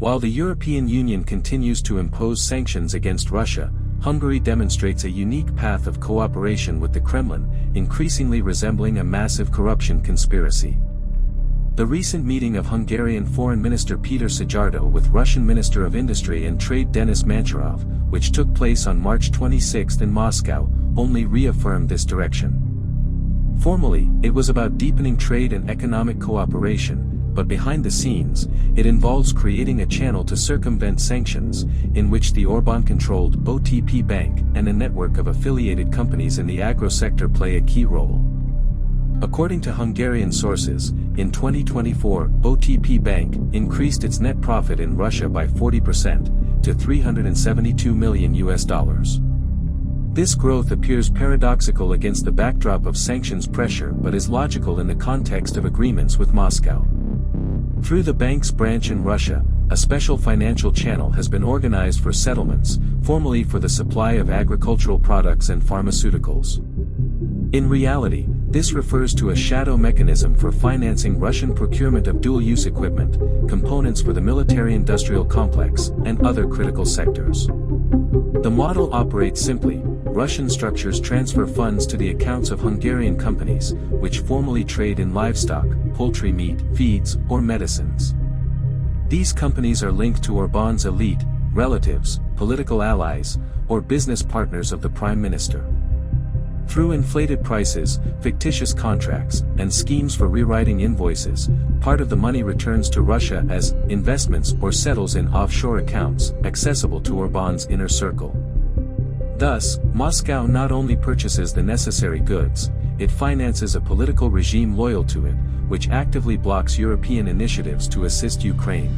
While the European Union continues to impose sanctions against Russia, Hungary demonstrates a unique path of cooperation with the Kremlin, increasingly resembling a massive corruption conspiracy. The recent meeting of Hungarian Foreign Minister Peter Szijjártó with Russian Minister of Industry and Trade Denis Manturov, which took place on March 26 in Moscow, only reaffirmed this direction. Formally, it was about deepening trade and economic cooperation, but behind the scenes, it involves creating a channel to circumvent sanctions, in which the Orban-controlled OTP bank and a network of affiliated companies in the agro sector play a key role. According to Hungarian sources, in 2024, OTP Bank increased its net profit in Russia by 40% to $372 million. This growth appears paradoxical against the backdrop of sanctions pressure but is logical in the context of agreements with Moscow. Through the bank's branch in Russia, a special financial channel has been organized for settlements, formerly for the supply of agricultural products and pharmaceuticals. In reality, this refers to a shadow mechanism for financing Russian procurement of dual-use equipment, components for the military-industrial complex, and other critical sectors. The model operates simply: Russian structures transfer funds to the accounts of Hungarian companies, which formally trade in livestock, poultry meat, feeds, or medicines. These companies are linked to Orban's elite, relatives, political allies, or business partners of the Prime Minister. Through inflated prices, fictitious contracts, and schemes for rewriting invoices, part of the money returns to Russia as investments or settles in offshore accounts, accessible to Orban's inner circle. Thus, Moscow not only purchases the necessary goods, it finances a political regime loyal to it, which actively blocks European initiatives to assist Ukraine.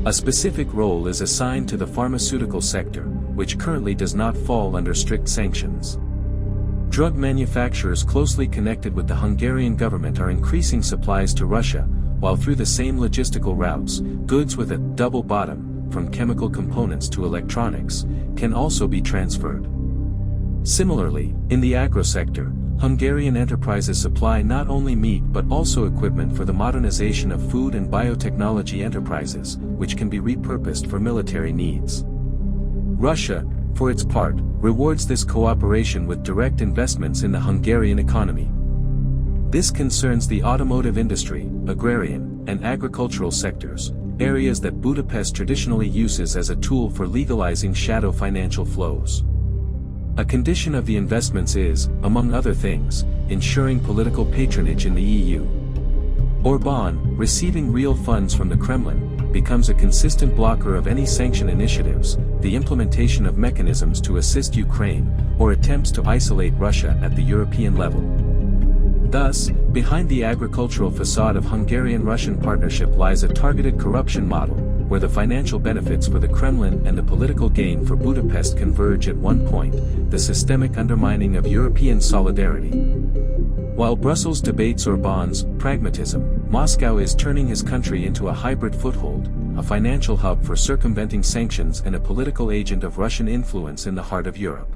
A specific role is assigned to the pharmaceutical sector, which currently does not fall under strict sanctions. Drug manufacturers closely connected with the Hungarian government are increasing supplies to Russia, while through the same logistical routes, goods with a double bottom, from chemical components to electronics, can also be transferred. Similarly, in the agro sector, Hungarian enterprises supply not only meat but also equipment for the modernization of food and biotechnology enterprises, which can be repurposed for military needs. Russia, for its part, rewards this cooperation with direct investments in the Hungarian economy. This concerns the automotive industry, agrarian, and agricultural sectors, areas that Budapest traditionally uses as a tool for legalizing shadow financial flows. A condition of the investments is, among other things, ensuring political patronage in the EU. Orban, receiving real funds from the Kremlin, becomes a consistent blocker of any sanction initiatives, the implementation of mechanisms to assist Ukraine, or attempts to isolate Russia at the European level. Thus, behind the agricultural facade of Hungarian-Russian partnership lies a targeted corruption model, where the financial benefits for the Kremlin and the political gain for Budapest converge at one point, the systemic undermining of European solidarity. While Brussels debates Orban's pragmatism, Moscow is turning his country into a hybrid foothold, a financial hub for circumventing sanctions and a political agent of Russian influence in the heart of Europe.